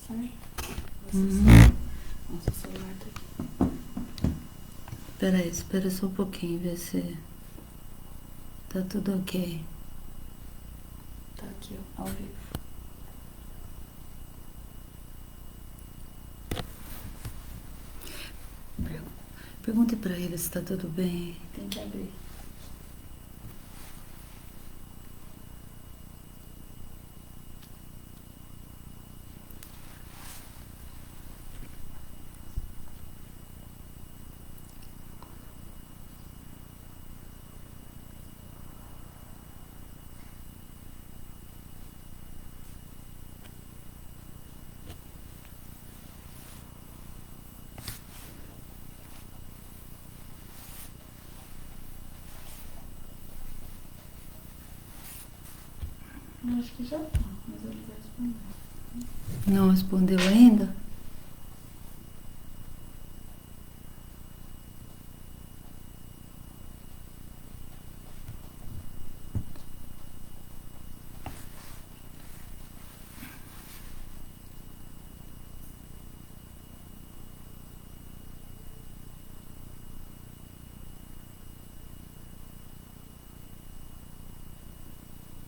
certo? Nossa, o celular tá aqui. Espera só um pouquinho, ver se tá tudo ok. Tá aqui, ó, ao vivo. Pergunte pra ele se tá tudo bem. Tem que abrir. Eu acho que já tá, mas ele vai responder. Não respondeu ainda?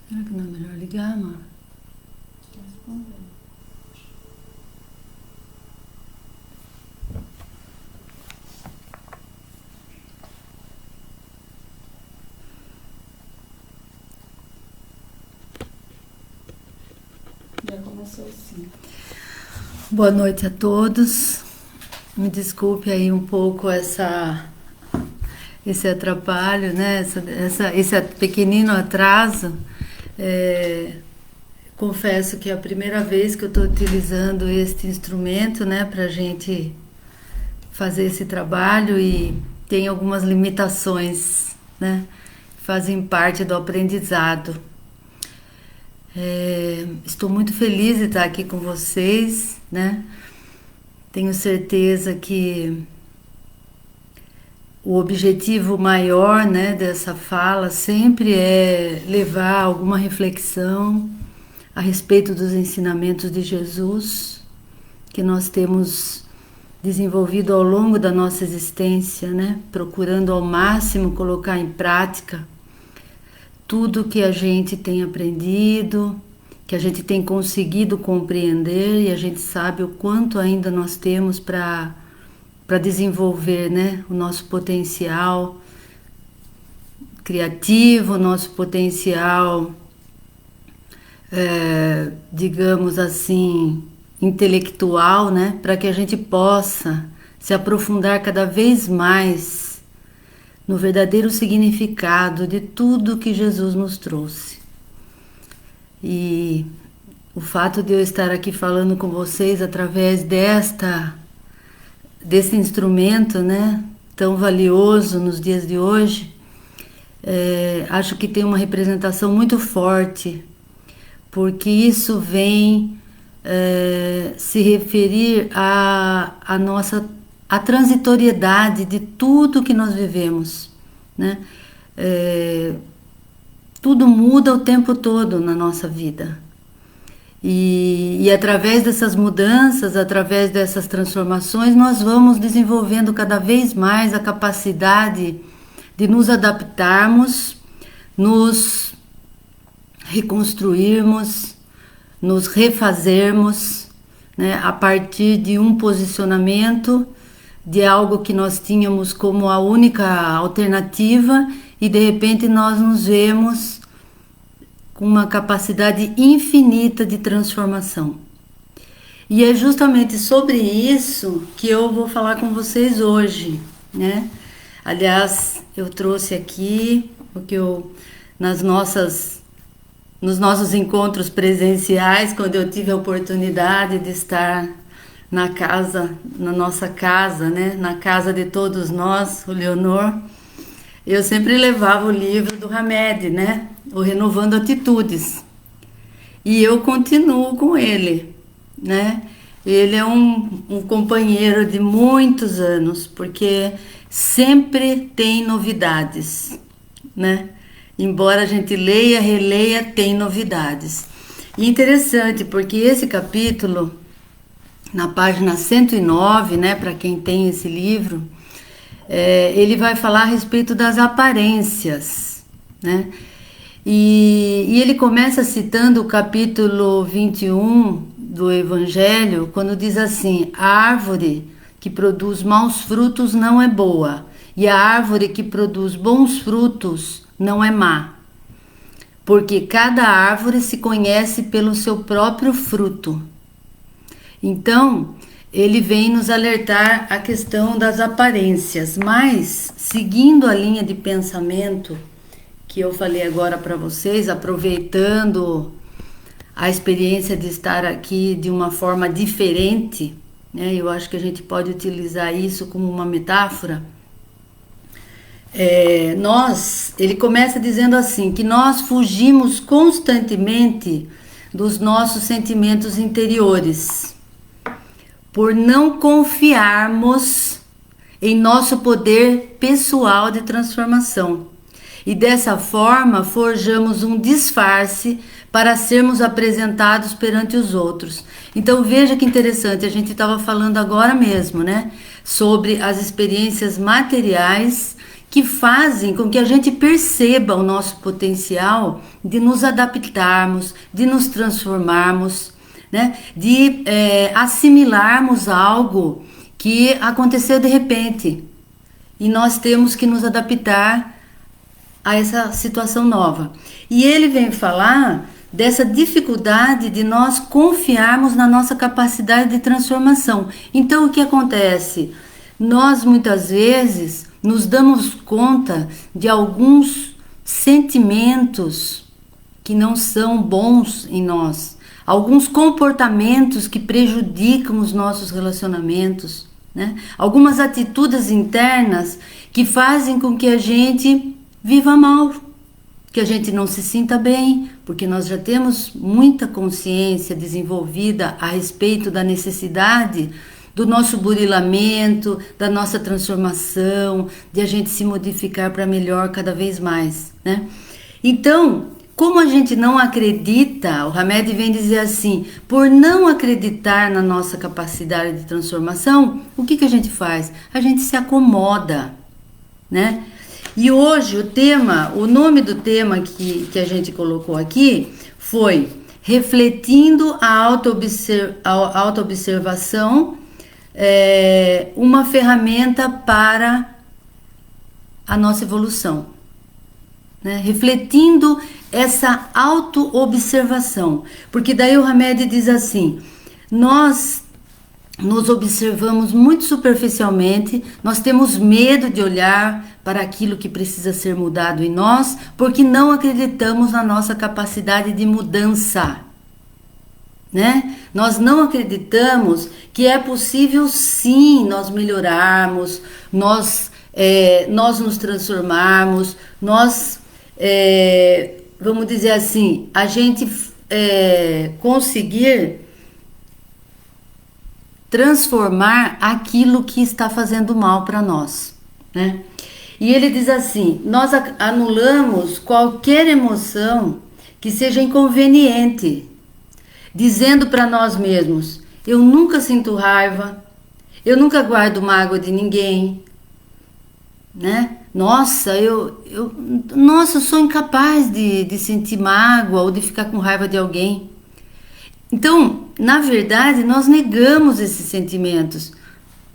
Será que não é melhor ligar, amor? Tá respondendo. Já começou assim. Boa noite a todos. Me desculpe aí um pouco esse atrapalho, né? Esse pequenino atraso. Confesso que é a primeira vez que eu estou utilizando este instrumento, né, para a gente fazer esse trabalho e tem algumas limitações, né? Fazem parte do aprendizado. Estou muito feliz de estar aqui com vocês, né? Tenho certeza que o objetivo maior, né, dessa fala sempre é levar alguma reflexão a respeito dos ensinamentos de Jesus que nós temos desenvolvido ao longo da nossa existência, né? Procurando ao máximo colocar em prática tudo que a gente tem aprendido, que a gente tem conseguido compreender, e a gente sabe o quanto ainda nós temos para desenvolver, né, o nosso potencial criativo, o nosso potencial, digamos assim, intelectual, né, para que a gente possa se aprofundar cada vez mais no verdadeiro significado de tudo que Jesus nos trouxe. E o fato de eu estar aqui falando com vocês através desse instrumento, né, tão valioso nos dias de hoje, acho que tem uma representação muito forte, porque isso vem se referir à transitoriedade de tudo que nós vivemos, né? Tudo muda o tempo todo na nossa vida. E através dessas mudanças, através dessas transformações, nós vamos desenvolvendo cada vez mais a capacidade de nos adaptarmos, nos reconstruirmos, nos refazermos, né, a partir de um posicionamento, de algo que nós tínhamos como a única alternativa, e de repente nós nos vemos com uma capacidade infinita de transformação. E é justamente sobre isso que eu vou falar com vocês hoje, né? Aliás, eu trouxe aqui o que nos nossos encontros presenciais, quando eu tive a oportunidade de estar na nossa casa, né? Na casa de todos nós, o Leonor, eu sempre levava o livro do Hamed, né? O Renovando Atitudes. E eu continuo com ele, né? Ele é um companheiro de muitos anos, porque sempre tem novidades, né? Embora a gente leia, releia, tem novidades. E interessante, porque esse capítulo na página 109, né, para quem tem esse livro, ele vai falar a respeito das aparências, né? E ele começa citando o capítulo 21 do Evangelho, quando diz assim: a árvore que produz maus frutos não é boa, e a árvore que produz bons frutos não é má, porque cada árvore se conhece pelo seu próprio fruto. Então, ele vem nos alertar a questão das aparências, mas seguindo a linha de pensamento que eu falei agora para vocês, aproveitando a experiência de estar aqui de uma forma diferente, né? Eu acho que a gente pode utilizar isso como uma metáfora. Ele começa dizendo assim, que nós fugimos constantemente dos nossos sentimentos interiores, por não confiarmos em nosso poder pessoal de transformação. E dessa forma forjamos um disfarce para sermos apresentados perante os outros. Então veja que interessante, a gente estava falando agora mesmo, né? Sobre as experiências materiais que fazem com que a gente perceba o nosso potencial de nos adaptarmos, de nos transformarmos, né? De assimilarmos algo que aconteceu de repente. E nós temos que nos adaptar a essa situação nova. E ele vem falar dessa dificuldade de nós confiarmos na nossa capacidade de transformação. Então, o que acontece? Nós, muitas vezes, nos damos conta de alguns sentimentos que não são bons em nós, alguns comportamentos que prejudicam os nossos relacionamentos, né? Algumas atitudes internas que fazem com que a gente viva mal, que a gente não se sinta bem, porque nós já temos muita consciência desenvolvida a respeito da necessidade do nosso burilamento, da nossa transformação, de a gente se modificar para melhor cada vez mais, né? Então, como a gente não acredita, o Hamed vem dizer assim, por não acreditar na nossa capacidade de transformação, o que a gente faz? A gente se acomoda, né? E hoje o nome do tema que a gente colocou aqui foi Refletindo a autoobservação, uma ferramenta para a nossa evolução, né? Refletindo essa autoobservação, porque daí o Hamed diz assim, nós nos observamos muito superficialmente, nós temos medo de olhar para aquilo que precisa ser mudado em nós, porque não acreditamos na nossa capacidade de mudança, né? Nós não acreditamos que é possível sim nós melhorarmos, nós nos transformarmos, vamos dizer assim, a gente conseguir transformar aquilo que está fazendo mal para nós, né? E ele diz assim, nós anulamos qualquer emoção que seja inconveniente, dizendo para nós mesmos, eu nunca sinto raiva, eu nunca guardo mágoa de ninguém, né? Nossa, eu sou incapaz de sentir mágoa ou de ficar com raiva de alguém. Então, na verdade, nós negamos esses sentimentos.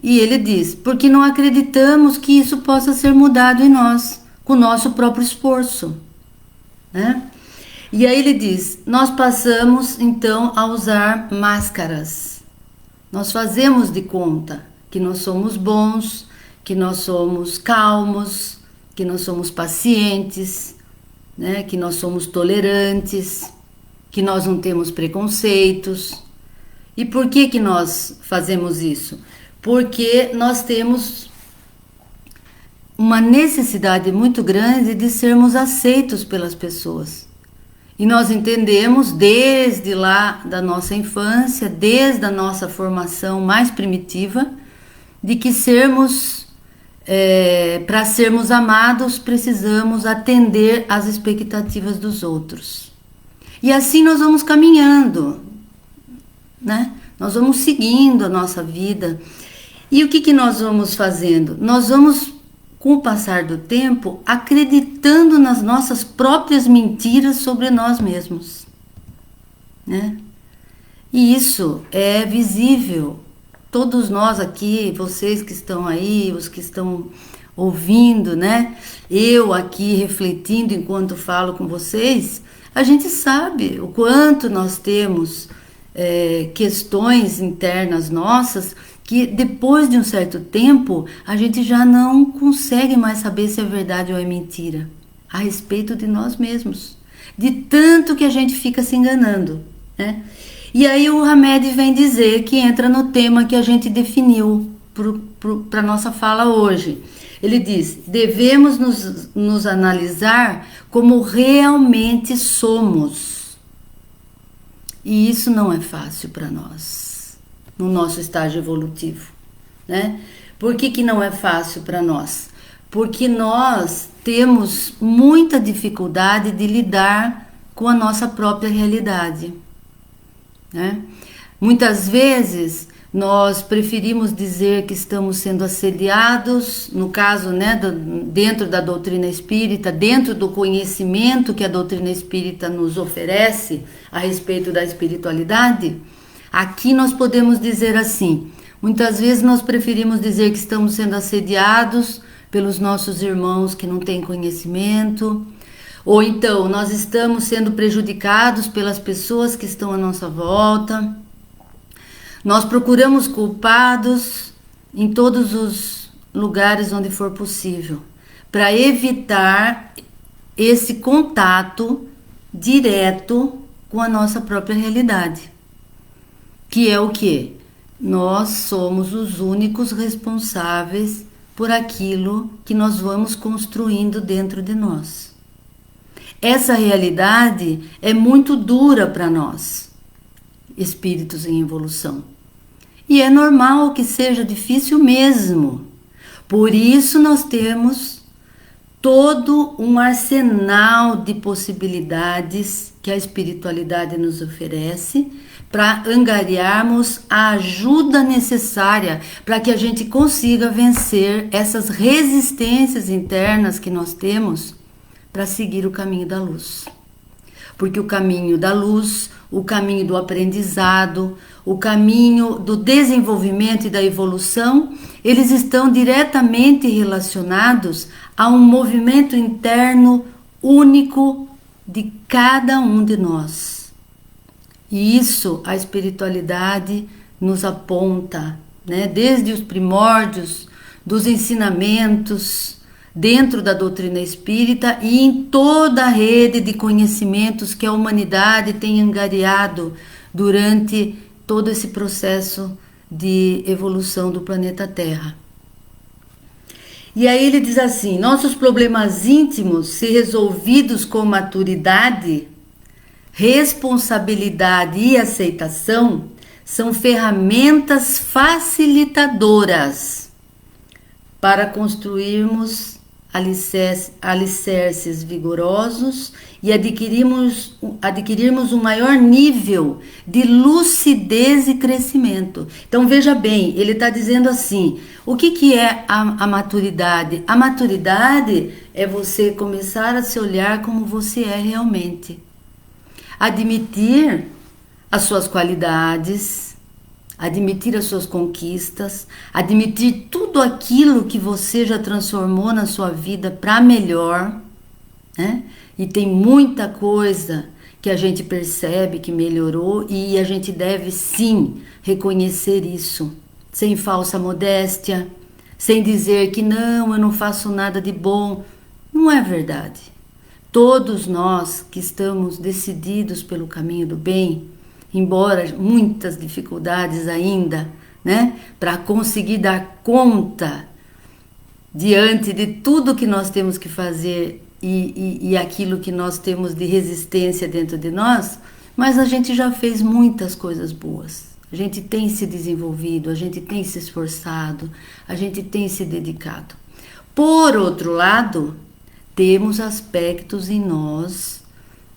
E ele diz, porque não acreditamos que isso possa ser mudado em nós, com o nosso próprio esforço, né? E aí ele diz, nós passamos então a usar máscaras. Nós fazemos de conta que nós somos bons, que nós somos calmos, que nós somos pacientes, né? Que nós somos tolerantes, que nós não temos preconceitos. E por que nós fazemos isso? Porque nós temos uma necessidade muito grande de sermos aceitos pelas pessoas. E nós entendemos desde lá da nossa infância, desde a nossa formação mais primitiva, de que para sermos amados, precisamos atender às expectativas dos outros. E assim nós vamos caminhando, né? nós vamos seguindo a nossa vida. E o que nós vamos fazendo? Nós vamos, com o passar do tempo, acreditando nas nossas próprias mentiras sobre nós mesmos, né? E isso é visível. Todos nós aqui, vocês que estão aí, os que estão ouvindo, né? Eu aqui refletindo enquanto falo com vocês, a gente sabe o quanto nós temos questões internas nossas que depois de um certo tempo a gente já não consegue mais saber se é verdade ou é mentira a respeito de nós mesmos, de tanto que a gente fica se enganando, né? E aí o Hamed vem dizer que entra no tema que a gente definiu para a nossa fala hoje. Ele diz: devemos nos analisar como realmente somos. E isso não é fácil para nós, no nosso estágio evolutivo, né? Por que não é fácil para nós? Porque nós temos muita dificuldade de lidar com a nossa própria realidade, né? Muitas vezes nós preferimos dizer que estamos sendo assediados, no caso, né, dentro da doutrina espírita, dentro do conhecimento que a doutrina espírita nos oferece a respeito da espiritualidade. Aqui nós podemos dizer assim: muitas vezes nós preferimos dizer que estamos sendo assediados pelos nossos irmãos que não têm conhecimento, ou então nós estamos sendo prejudicados pelas pessoas que estão à nossa volta. Nós procuramos culpados em todos os lugares onde for possível, para evitar esse contato direto com a nossa própria realidade. Que é o quê? Nós somos os únicos responsáveis por aquilo que nós vamos construindo dentro de nós. Essa realidade é muito dura para nós, espíritos em evolução. E é normal que seja difícil mesmo. Por isso nós temos todo um arsenal de possibilidades que a espiritualidade nos oferece para angariarmos a ajuda necessária para que a gente consiga vencer essas resistências internas que nós temos para seguir o caminho da luz. Porque o caminho da luz, o caminho do aprendizado, o caminho do desenvolvimento e da evolução, eles estão diretamente relacionados a um movimento interno único de cada um de nós. E isso a espiritualidade nos aponta, né? Desde os primórdios dos ensinamentos dentro da doutrina espírita e em toda a rede de conhecimentos que a humanidade tem angariado durante todo esse processo de evolução do planeta Terra. E aí ele diz assim: nossos problemas íntimos, se resolvidos com maturidade, responsabilidade e aceitação, são ferramentas facilitadoras para construirmos alicerces vigorosos e adquirirmos um maior nível de lucidez e crescimento. Então veja bem, ele está dizendo assim: o que é a maturidade? A maturidade é você começar a se olhar como você é realmente, admitir as suas qualidades, admitir as suas conquistas, admitir tudo aquilo que você já transformou na sua vida para melhor, né? E tem muita coisa que a gente percebe que melhorou e a gente deve sim reconhecer isso, sem falsa modéstia, sem dizer que não, eu não faço nada de bom. Não é verdade. Todos nós que estamos decididos pelo caminho do bem, embora muitas dificuldades ainda, né, para conseguir dar conta diante de tudo que nós temos que fazer e aquilo que nós temos de resistência dentro de nós, mas a gente já fez muitas coisas boas. A gente tem se desenvolvido, a gente tem se esforçado, a gente tem se dedicado. Por outro lado, temos aspectos em nós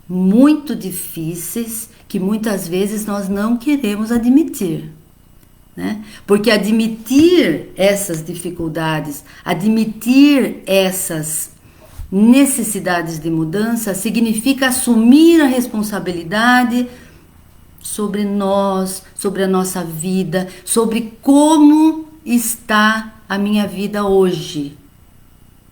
muito difíceis que que muitas vezes nós não queremos admitir, né? Porque admitir essas dificuldades, admitir essas necessidades de mudança significa assumir a responsabilidade sobre nós, sobre a nossa vida, sobre como está a minha vida hoje,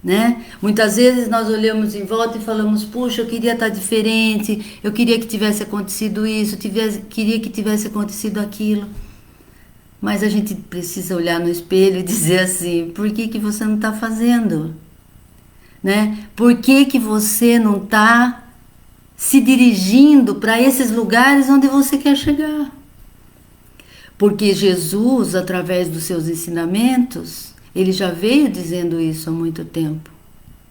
né? Muitas vezes nós olhamos em volta e falamos: puxa, eu queria estar diferente, eu queria que tivesse acontecido isso, queria que tivesse acontecido aquilo. Mas a gente precisa olhar no espelho e dizer assim: por que você não está fazendo? Né? Por que você não está se dirigindo para esses lugares onde você quer chegar? Porque Jesus, através dos seus ensinamentos, ele já veio dizendo isso há muito tempo,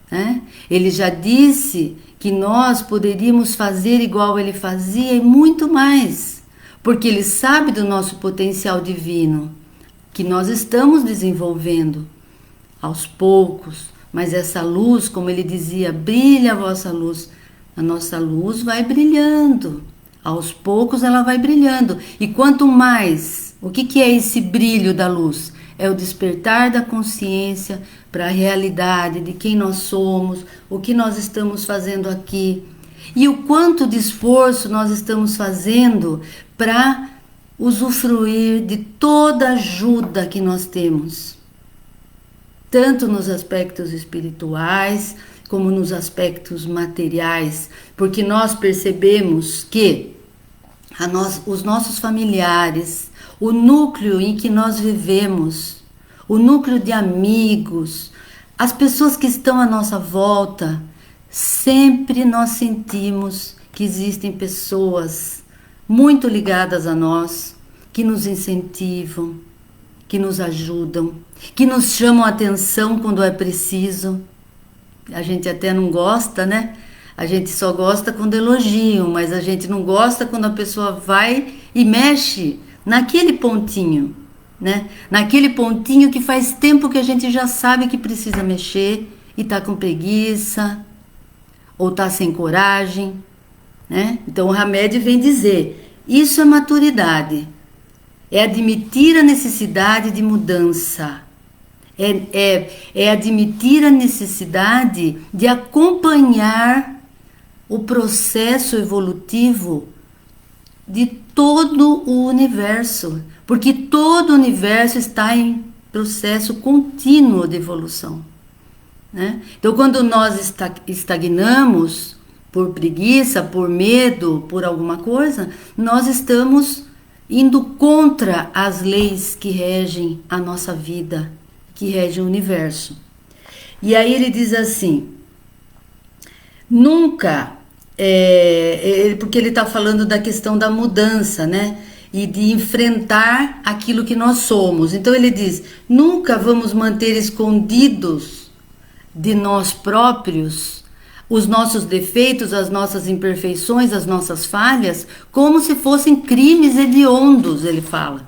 né? Ele já disse que nós poderíamos fazer igual ele fazia e muito mais, porque ele sabe do nosso potencial divino, que nós estamos desenvolvendo aos poucos. Mas essa luz, como ele dizia, brilha a vossa luz. A nossa luz vai brilhando. Aos poucos ela vai brilhando. E quanto mais, o que é esse brilho da luz? É o despertar da consciência para a realidade de quem nós somos, o que nós estamos fazendo aqui. E o quanto de esforço nós estamos fazendo para usufruir de toda a ajuda que nós temos. Tanto nos aspectos espirituais, como nos aspectos materiais, porque nós percebemos que os nossos familiares, o núcleo em que nós vivemos, o núcleo de amigos, as pessoas que estão à nossa volta, sempre nós sentimos que existem pessoas muito ligadas a nós, que nos incentivam, que nos ajudam, que nos chamam a atenção quando é preciso. A gente até não gosta, né? A gente só gosta quando elogiam, mas a gente não gosta quando a pessoa vai e mexe naquele pontinho, né? Naquele pontinho que faz tempo que a gente já sabe que precisa mexer e tá com preguiça ou tá sem coragem, né? Então o Hamed vem dizer: isso é maturidade. É admitir a necessidade de mudança. É admitir a necessidade de acompanhar o processo evolutivo de todo o universo. Porque todo o universo está em processo contínuo de evolução, né? Então, quando nós estagnamos por preguiça, por medo, por alguma coisa, nós estamos indo contra as leis que regem a nossa vida, que regem o universo. E aí ele diz assim, nunca, porque ele está falando da questão da mudança, né? E de enfrentar aquilo que nós somos. Então ele diz, nunca vamos manter escondidos de nós próprios os nossos defeitos, as nossas imperfeições, as nossas falhas, como se fossem crimes hediondos, ele fala,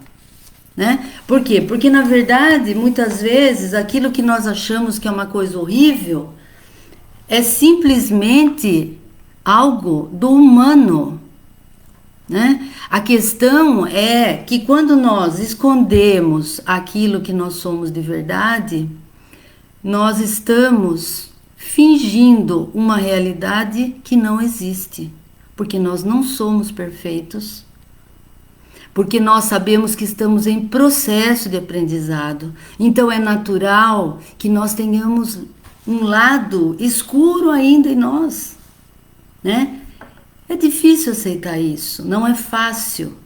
né? Por quê? Porque, na verdade, muitas vezes, aquilo que nós achamos que é uma coisa horrível é simplesmente algo do humano, né? A questão é que quando nós escondemos aquilo que nós somos de verdade, nós estamos fingindo uma realidade que não existe, porque nós não somos perfeitos, porque nós sabemos que estamos em processo de aprendizado. Então é natural que nós tenhamos um lado escuro ainda em nós, né? É difícil aceitar isso, não é fácil.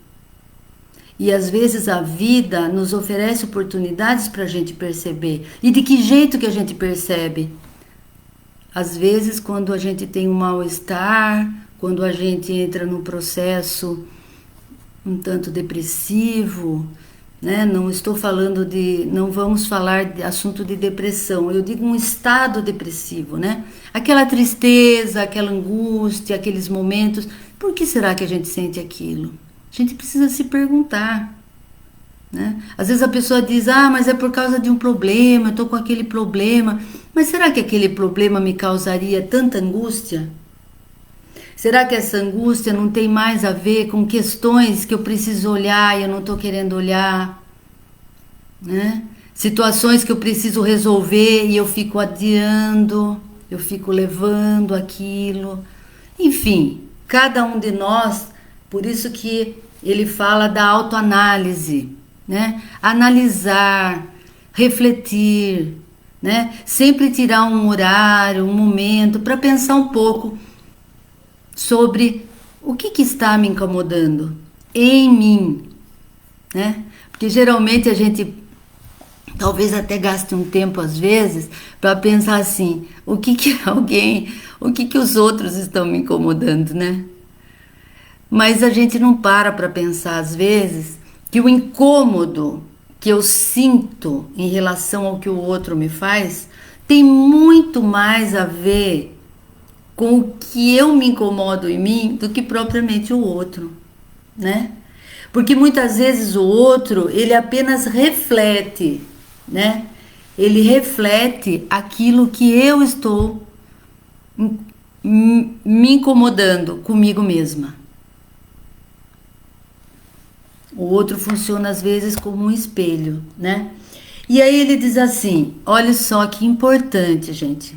E às vezes a vida nos oferece oportunidades para a gente perceber. E de que jeito que a gente percebe? Às vezes quando a gente tem um mal-estar, quando a gente entra num processo um tanto depressivo, né? Não estou falando não vamos falar de assunto de depressão, eu digo um estado depressivo, né? Aquela tristeza, aquela angústia, aqueles momentos. Por que será que a gente sente aquilo? A gente precisa se perguntar, né? Às vezes a pessoa diz, mas é por causa de um problema, eu estou com aquele problema. Mas será que aquele problema me causaria tanta angústia? Será que essa angústia não tem mais a ver com questões que eu preciso olhar e eu não estou querendo olhar, né? Situações que eu preciso resolver e eu fico adiando, eu fico levando aquilo. Enfim, cada um de nós, por isso que ele fala da autoanálise, né? Analisar, refletir, né? Sempre tirar um horário, um momento para pensar um pouco sobre o que está me incomodando em mim, né? Porque geralmente a gente talvez até gaste um tempo às vezes para pensar assim, o que os outros estão me incomodando, né? Mas a gente não para pensar às vezes que o incômodo que eu sinto em relação ao que o outro me faz tem muito mais a ver com o que eu me incomodo em mim do que propriamente o outro, né? Porque muitas vezes o outro, ele apenas reflete, né? Ele reflete aquilo que eu estou me incomodando comigo mesma. O outro funciona às vezes como um espelho, né? E aí ele diz assim, olha só que importante, gente.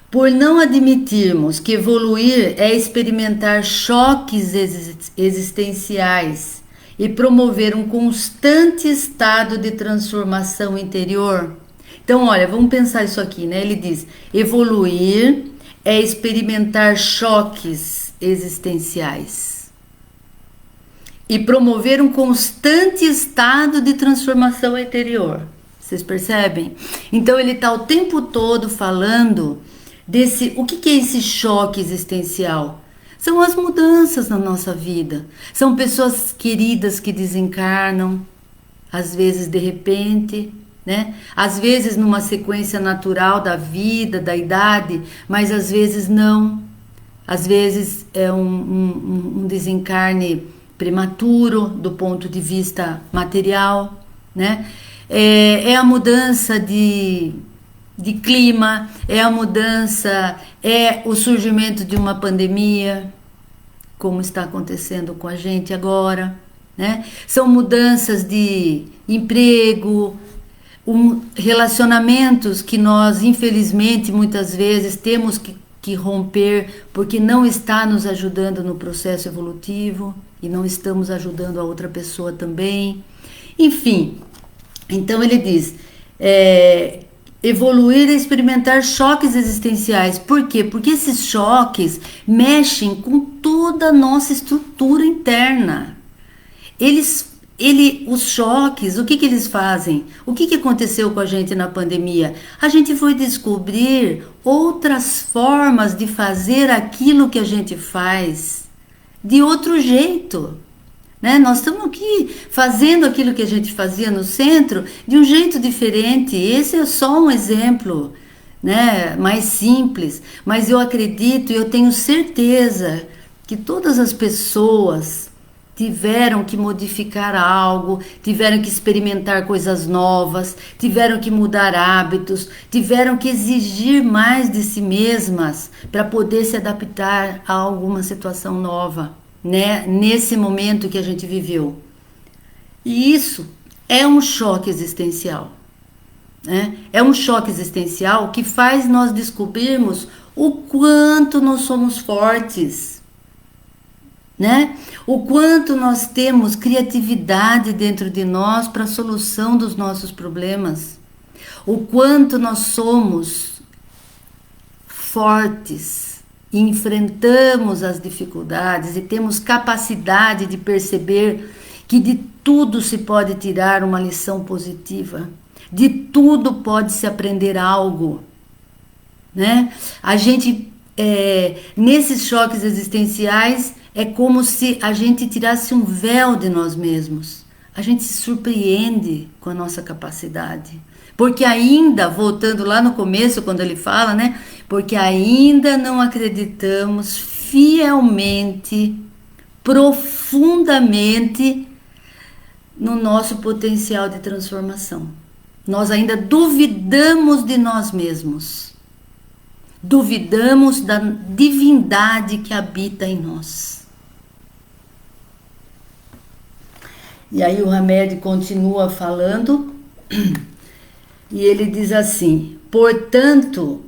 Por não admitirmos que evoluir é experimentar choques existenciais e promover um constante estado de transformação interior. Então, olha, vamos pensar isso aqui, né? Ele diz: evoluir é experimentar choques existenciais e promover um constante estado de transformação interior. Vocês percebem? Então, ele está o tempo todo falando desse, o que é esse choque existencial? São as mudanças na nossa vida. São pessoas queridas que desencarnam, às vezes de repente, né? Às vezes numa sequência natural da vida, da idade, mas às vezes não. Às vezes é um desencarne prematuro do ponto de vista material, né? É a mudança de clima, é a mudança, é o surgimento de uma pandemia, como está acontecendo com a gente agora, né? São mudanças de emprego, relacionamentos que nós, infelizmente, muitas vezes temos que romper porque não está nos ajudando no processo evolutivo e não estamos ajudando a outra pessoa também. Enfim, então ele diz... evoluir é experimentar choques existenciais. Por quê? Porque esses choques mexem com toda a nossa estrutura interna. Os choques, o que eles fazem? O que aconteceu com a gente na pandemia? A gente foi descobrir outras formas de fazer aquilo que a gente faz de outro jeito. Né? Nós estamos aqui fazendo aquilo que a gente fazia no centro de um jeito diferente. Esse é só um exemplo, né? Mais simples, mas eu acredito e eu tenho certeza que todas as pessoas tiveram que modificar algo, tiveram que experimentar coisas novas, tiveram que mudar hábitos, tiveram que exigir mais de si mesmas para poder se adaptar a alguma situação nova, né? Nesse momento que a gente viveu. E isso é um choque existencial, né? É um choque existencial que faz nós descobrirmos o quanto nós somos fortes, né? O quanto nós temos criatividade dentro de nós para a solução dos nossos problemas, o quanto nós somos fortes e enfrentamos as dificuldades e temos capacidade de perceber que de tudo se pode tirar uma lição positiva, de tudo pode se aprender algo, né? A gente, nesses choques existenciais, é como se a gente tirasse um véu de nós mesmos. A gente se surpreende com a nossa capacidade. Porque ainda, voltando lá no começo, quando ele fala, né? Porque ainda não acreditamos fielmente, profundamente no nosso potencial de transformação. Nós ainda duvidamos de nós mesmos. duvidamos da divindade que habita em nós. E aí o Hamed continua falando, e ele diz assim: portanto,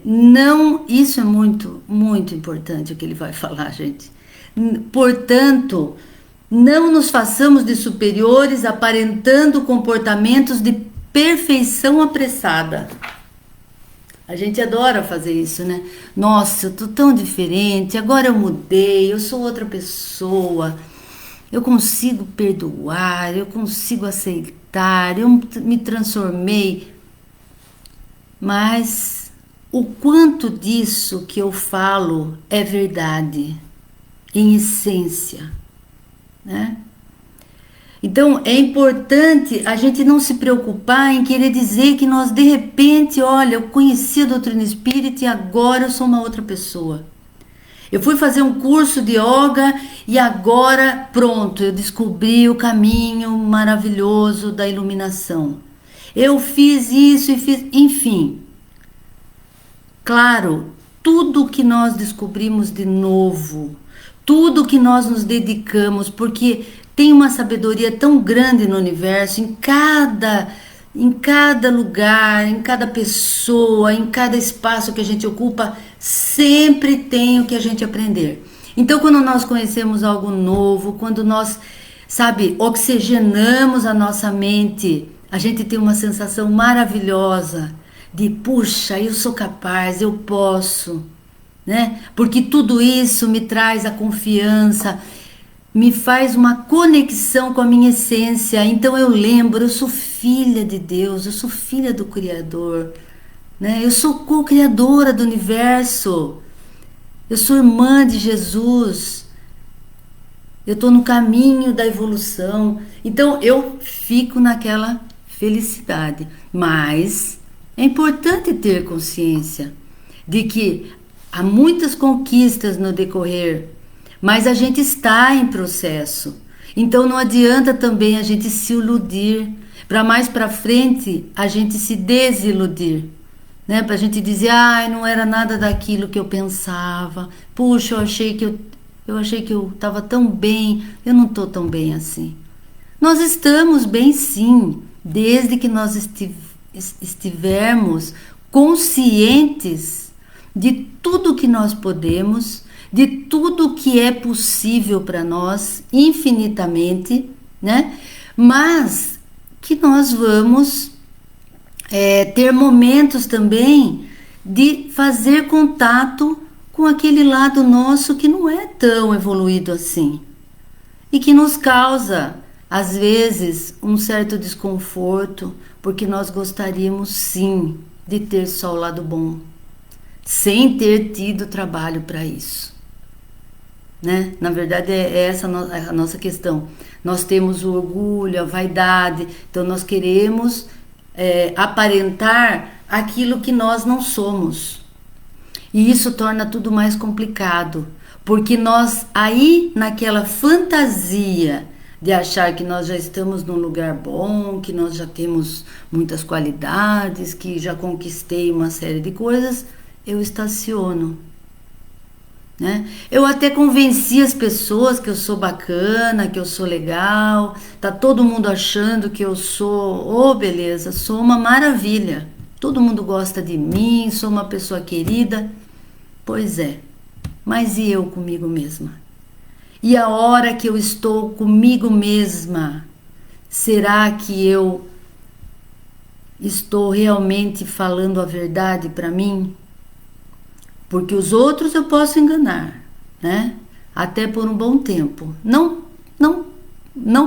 não, isso é muito, muito importante o que ele vai falar, gente. Portanto, não nos façamos de superiores aparentando comportamentos de perfeição apressada. A gente adora fazer isso, né? Nossa, eu tô tão diferente, agora eu mudei, eu sou outra pessoa, eu consigo perdoar, eu consigo aceitar, eu me transformei. Mas o quanto disso que eu falo é verdade, em essência, né? Então é importante a gente não se preocupar em querer dizer que nós de repente, olha, eu conheci a doutrina espírita e agora eu sou uma outra pessoa. Eu fui fazer um curso de yoga e agora, pronto, eu descobri o caminho maravilhoso da iluminação. Eu fiz isso e fiz, enfim. Claro, tudo que nós descobrimos de novo, tudo que nós nos dedicamos, porque tem uma sabedoria tão grande no universo, em cada lugar, em cada pessoa, em cada espaço que a gente ocupa, sempre tem o que a gente aprender. Então, quando nós conhecemos algo novo, quando nós, sabe, oxigenamos a nossa mente, a gente tem uma sensação maravilhosa de, puxa, eu sou capaz, eu posso, né? Porque tudo isso me traz a confiança, me faz uma conexão com a minha essência. Então eu lembro, eu sou filha de Deus, eu sou filha do Criador, né? Eu sou co-criadora do universo, eu sou irmã de Jesus, eu estou no caminho da evolução. Então eu fico naquela felicidade, mas é importante ter consciência de que há muitas conquistas no decorrer, mas a gente está em processo. Então não adianta também a gente se iludir, para mais para frente a gente se desiludir, né? Para a gente dizer, ai, não era nada daquilo que eu pensava. Puxa, eu achei que eu estava tão bem, eu não estou tão bem assim. Nós estamos bem sim, desde que nós estivermos conscientes de tudo que nós podemos, de tudo que é possível para nós, infinitamente, né? Mas que nós vamos ter momentos também de fazer contato com aquele lado nosso que não é tão evoluído assim e que nos causa, às vezes, um certo desconforto, porque nós gostaríamos sim de ter só o lado bom, sem ter tido trabalho para isso, né? Na verdade é essa a nossa questão. Nós temos o orgulho, a vaidade, então nós queremos aparentar aquilo que nós não somos. E isso torna tudo mais complicado, porque nós aí naquela fantasia de achar que nós já estamos num lugar bom, que nós já temos muitas qualidades, que já conquistei uma série de coisas, eu estaciono, né? Eu até convenci as pessoas que eu sou bacana, que eu sou legal, tá todo mundo achando que eu sou, beleza, sou uma maravilha, todo mundo gosta de mim, sou uma pessoa querida. Pois é, mas e eu comigo mesma? E a hora que eu estou comigo mesma, será que eu estou realmente falando a verdade para mim? Porque os outros eu posso enganar, né? Até por um bom tempo. Não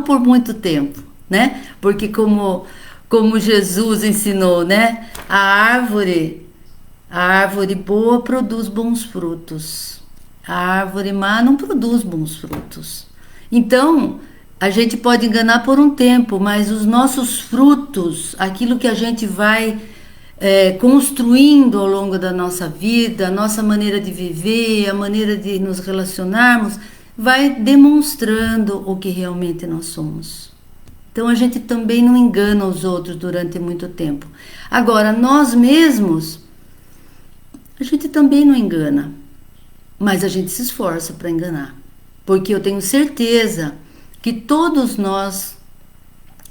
por muito tempo, né? Porque como Jesus ensinou, né? A árvore boa produz bons frutos. A árvore má não produz bons frutos. Então, a gente pode enganar por um tempo, mas os nossos frutos, aquilo que a gente vai construindo ao longo da nossa vida, a nossa maneira de viver, a maneira de nos relacionarmos, vai demonstrando o que realmente nós somos. Então a gente também não engana os outros durante muito tempo. Agora, nós mesmos, a gente também não engana, mas a gente se esforça para enganar, porque eu tenho certeza que todos nós,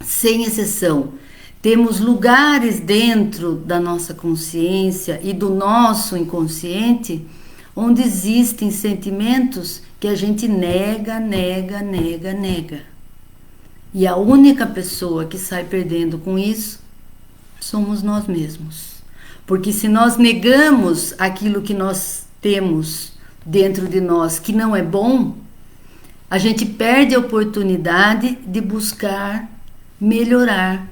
sem exceção, temos lugares dentro da nossa consciência e do nosso inconsciente onde existem sentimentos que a gente nega. E a única pessoa que sai perdendo com isso somos nós mesmos. Porque se nós negamos aquilo que nós temos dentro de nós que não é bom, a gente perde a oportunidade de buscar melhorar,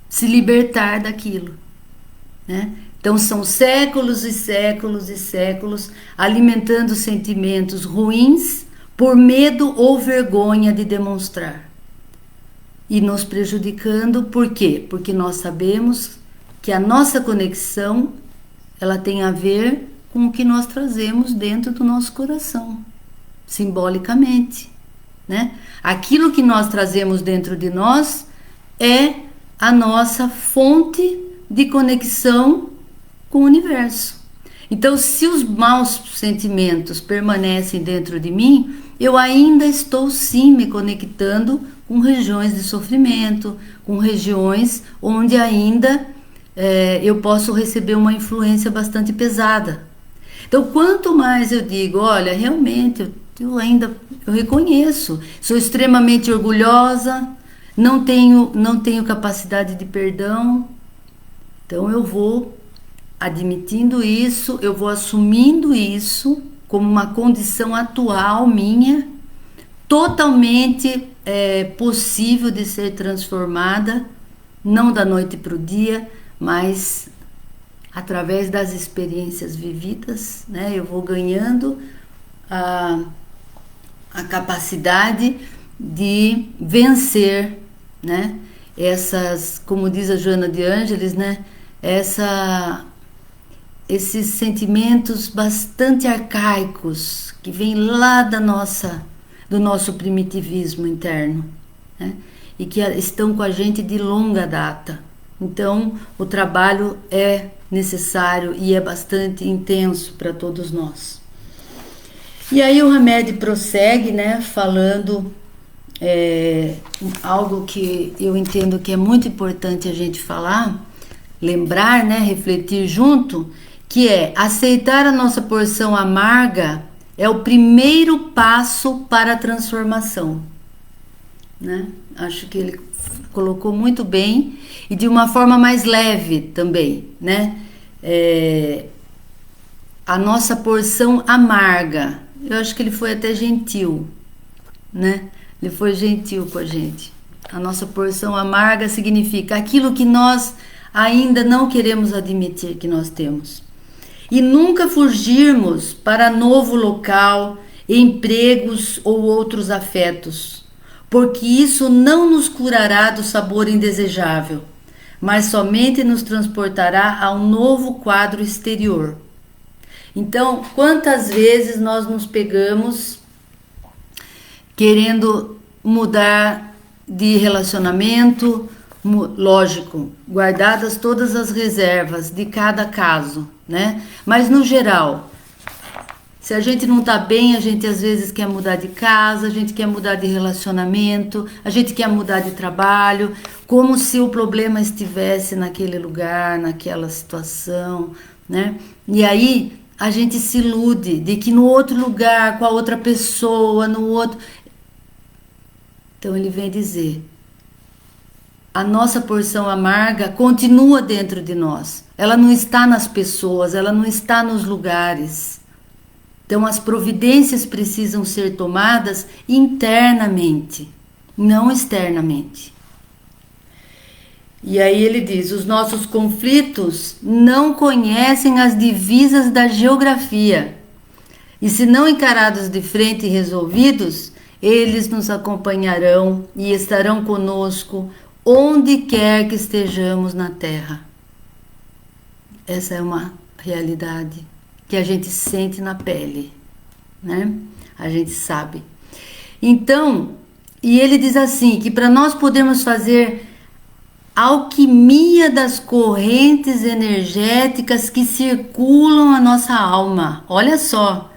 se libertar daquilo, né? Então são séculos e séculos e séculos alimentando sentimentos ruins por medo ou vergonha de demonstrar. E nos prejudicando, por quê? Porque nós sabemos que a nossa conexão, ela tem a ver com o que nós trazemos dentro do nosso coração, simbolicamente, né? Aquilo que nós trazemos dentro de nós é a nossa fonte de conexão com o universo. Então, se os maus sentimentos permanecem dentro de mim, eu ainda estou sim me conectando com regiões de sofrimento, com regiões onde ainda eu posso receber uma influência bastante pesada. Então, quanto mais eu digo, olha, realmente eu reconheço, sou extremamente orgulhosa, não tenho capacidade de perdão, então eu vou admitindo isso, eu vou assumindo isso como uma condição atual minha, totalmente possível de ser transformada, não da noite para o dia, mas através das experiências vividas, né? Eu vou ganhando a capacidade de vencer, né? Essas, como diz a Joana de Ângeles, né? Esses sentimentos bastante arcaicos que vêm lá do nosso primitivismo interno, né? E que estão com a gente de longa data. Então, o trabalho é necessário e é bastante intenso para todos nós. E aí o Hamed prossegue, né, falando algo que eu entendo que é muito importante a gente falar, lembrar, né, refletir junto, que é aceitar a nossa porção amarga é o primeiro passo para a transformação, né? Acho que ele colocou muito bem e de uma forma mais leve também, né? A nossa porção amarga, eu acho que ele foi até gentil, né? Ele foi gentil com a gente. A nossa porção amarga significa aquilo que nós ainda não queremos admitir que nós temos. E nunca fugirmos para novo local, empregos ou outros afetos, porque isso não nos curará do sabor indesejável, mas somente nos transportará a um novo quadro exterior. Então, quantas vezes nós nos pegamos querendo mudar de relacionamento, lógico, guardadas todas as reservas de cada caso, né? Mas no geral, se a gente não tá bem, a gente às vezes quer mudar de casa, a gente quer mudar de relacionamento, a gente quer mudar de trabalho, como se o problema estivesse naquele lugar, naquela situação, né? E aí a gente se ilude de que no outro lugar, com a outra pessoa, no outro... Então ele vem dizer, a nossa porção amarga continua dentro de nós. Ela não está nas pessoas, ela não está nos lugares. Então as providências precisam ser tomadas internamente, não externamente. E aí ele diz, os nossos conflitos não conhecem as divisas da geografia. E se não encarados de frente e resolvidos, eles nos acompanharão e estarão conosco onde quer que estejamos na Terra. Essa é uma realidade que a gente sente na pele, né? A gente sabe. Então, e ele diz assim, que para nós podermos fazer alquimia das correntes energéticas que circulam a nossa alma. Olha só,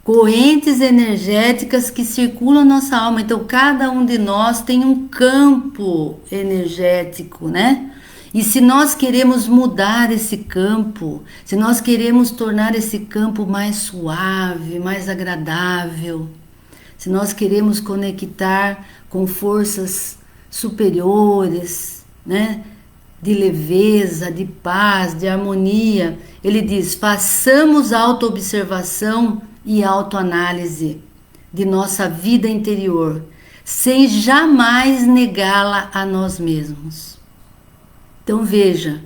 correntes energéticas que circulam a nossa alma. Então, cada um de nós tem um campo energético, né? E se nós queremos mudar esse campo, se nós queremos tornar esse campo mais suave, mais agradável, se nós queremos conectar com forças superiores, né, de leveza, de paz, de harmonia, ele diz: façamos autoobservação e autoanálise de nossa vida interior, sem jamais negá-la a nós mesmos. Então veja,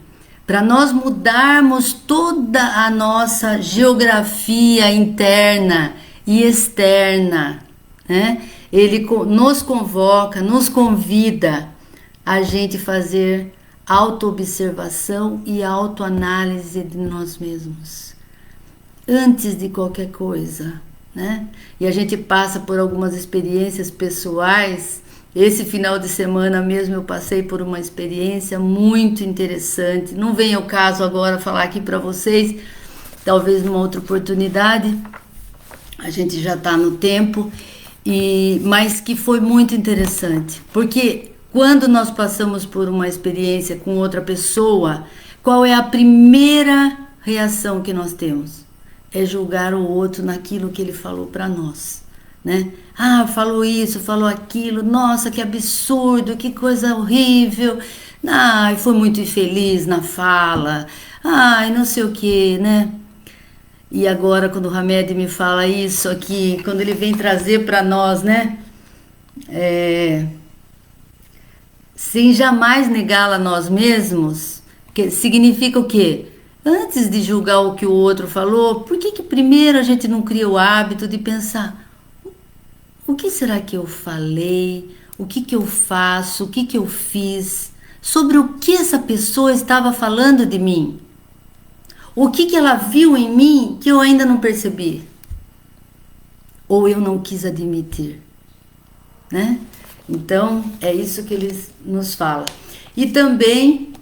para nós mudarmos toda a nossa geografia interna e externa, né? Ele nos convoca, nos convida a gente fazer autoobservação e autoanálise de nós mesmos, antes de qualquer coisa, né? E a gente passa por algumas experiências pessoais. Esse final de semana mesmo eu passei por uma experiência muito interessante. Não vem ao caso agora falar aqui para vocês, talvez numa outra oportunidade. A gente já está no tempo, mas que foi muito interessante. Porque quando nós passamos por uma experiência com outra pessoa, qual é a primeira reação que nós temos? É julgar o outro naquilo que ele falou para nós, né? Ah, falou isso, falou aquilo, nossa, que absurdo, que coisa horrível, ai, foi muito infeliz na fala, ai, não sei o que, né? E agora, quando o Hamed me fala isso aqui, quando ele vem trazer para nós, né? Sem jamais negá-la a nós mesmos, que significa o quê? Antes de julgar o que o outro falou, por que primeiro a gente não cria o hábito de pensar: o que será que eu falei? O que eu faço? O que eu fiz? Sobre o que essa pessoa estava falando de mim? O que ela viu em mim que eu ainda não percebi? Ou eu não quis admitir, né? Então, é isso que ele nos fala. E também,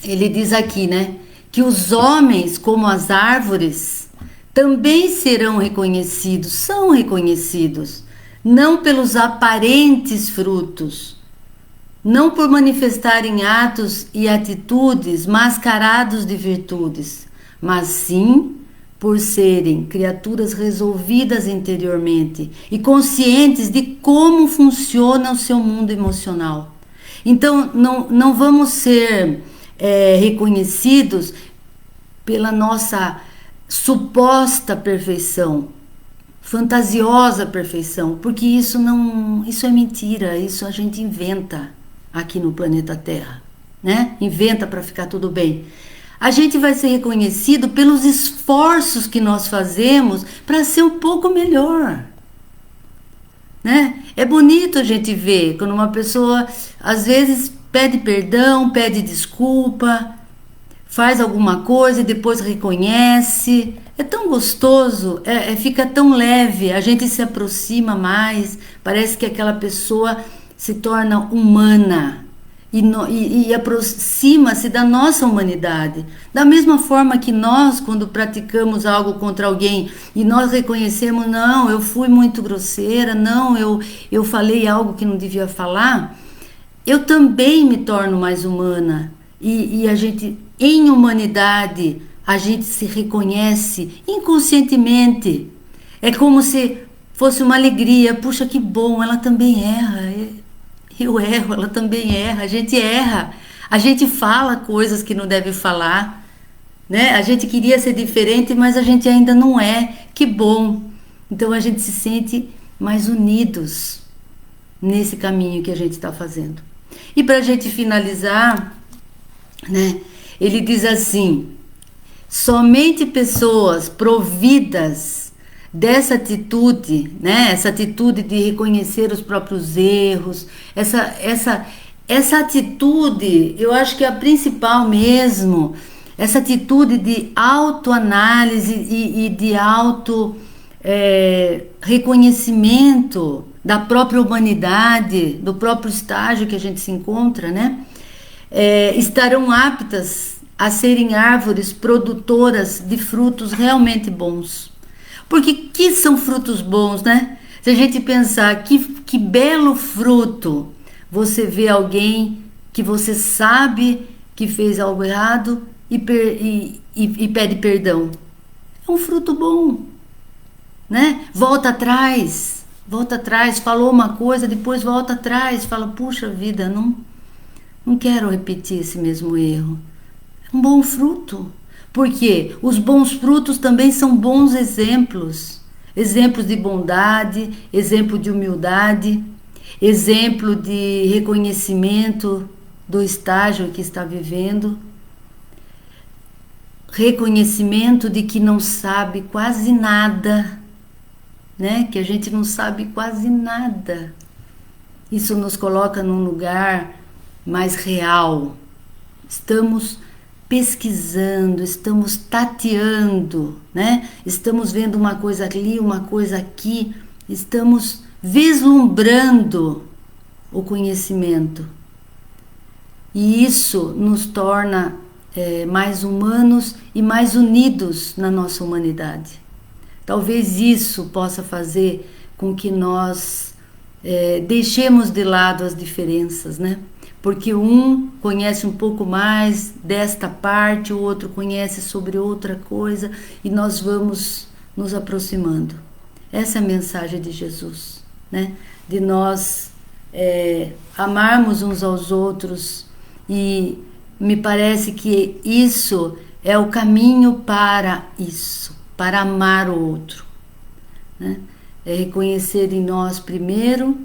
ele diz aqui, né? Que os homens, como as árvores, também serão reconhecidos, são reconhecidos, não pelos aparentes frutos, não por manifestarem atos e atitudes mascarados de virtudes, mas sim por serem criaturas resolvidas interiormente e conscientes de como funciona o seu mundo emocional. Então, não vamos ser reconhecidos pela nossa suposta perfeição, fantasiosa perfeição, porque isso é mentira, isso a gente inventa aqui no planeta Terra, né? Inventa para ficar tudo bem. A gente vai ser reconhecido pelos esforços que nós fazemos para ser um pouco melhor, né? É bonito a gente ver quando uma pessoa às vezes pede perdão, pede desculpa, faz alguma coisa e depois reconhece. É tão gostoso, fica tão leve, a gente se aproxima mais, parece que aquela pessoa se torna humana e aproxima-se da nossa humanidade. Da mesma forma que nós, quando praticamos algo contra alguém e nós reconhecemos: não, eu fui muito grosseira, não, eu falei algo que não devia falar, eu também me torno mais humana. E a gente, em humanidade, a gente se reconhece inconscientemente. É como se fosse uma alegria. Puxa, que bom, ela também erra. Eu erro, ela também erra. A gente erra. A gente fala coisas que não deve falar, né? A gente queria ser diferente, mas a gente ainda não é. Que bom. Então a gente se sente mais unidos nesse caminho que a gente está fazendo. E para a gente finalizar, né? Ele diz assim: somente pessoas providas dessa atitude, né? Essa atitude de reconhecer os próprios erros, essa atitude, eu acho que é a principal mesmo, essa atitude de autoanálise e de reconhecimento da própria humanidade, do próprio estágio que a gente se encontra, né? estarão aptas a serem árvores produtoras de frutos realmente bons. Porque que são frutos bons, né? Se a gente pensar que belo fruto você vê alguém que você sabe que fez algo errado e pede perdão. É um fruto bom, né? Volta atrás, falou uma coisa, depois volta atrás, fala, puxa vida, não quero repetir esse mesmo erro. É um bom fruto. Porque os bons frutos também são bons exemplos. Exemplos de bondade, exemplo de humildade, exemplo de reconhecimento do estágio que está vivendo, reconhecimento de que não sabe quase nada, né? Que a gente não sabe quase nada. Isso nos coloca num lugar mais real. Estamos pesquisando, estamos tateando, né? Estamos vendo uma coisa ali, uma coisa aqui, estamos vislumbrando o conhecimento. E isso nos torna mais humanos e mais unidos na nossa humanidade. Talvez isso possa fazer com que nós deixemos de lado as diferenças, né? Porque um conhece um pouco mais desta parte, o outro conhece sobre outra coisa e nós vamos nos aproximando. Essa é a mensagem de Jesus, né? De nós amarmos uns aos outros, e me parece que isso é o caminho para isso, para amar o outro, né? É reconhecer em nós primeiro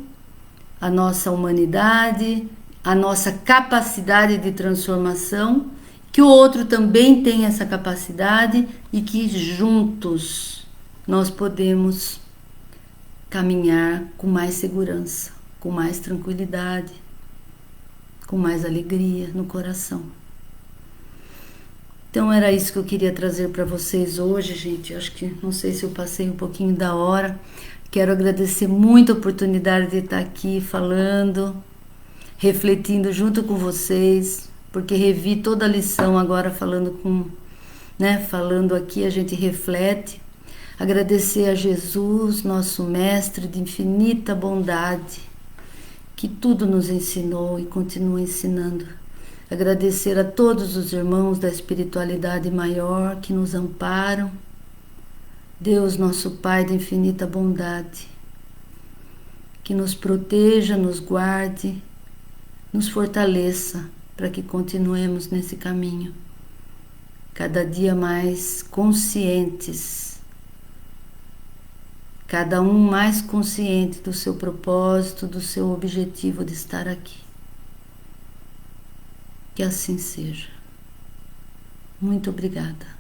a nossa humanidade, a nossa capacidade de transformação, que o outro também tem essa capacidade e que juntos nós podemos caminhar com mais segurança, com mais tranquilidade, com mais alegria no coração. Então era isso que eu queria trazer para vocês hoje, gente. Acho que não sei se eu passei um pouquinho da hora. Quero agradecer muito a oportunidade de estar aqui falando, refletindo junto com vocês, porque revi toda a lição agora falando aqui, a gente reflete. Agradecer a Jesus, nosso mestre de infinita bondade, que tudo nos ensinou e continua ensinando. Agradecer a todos os irmãos da espiritualidade maior que nos amparam. Deus, nosso Pai de infinita bondade, que nos proteja, nos guarde, nos fortaleça para que continuemos nesse caminho, cada dia mais conscientes, cada um mais consciente do seu propósito, do seu objetivo de estar aqui. Que assim seja. Muito obrigada.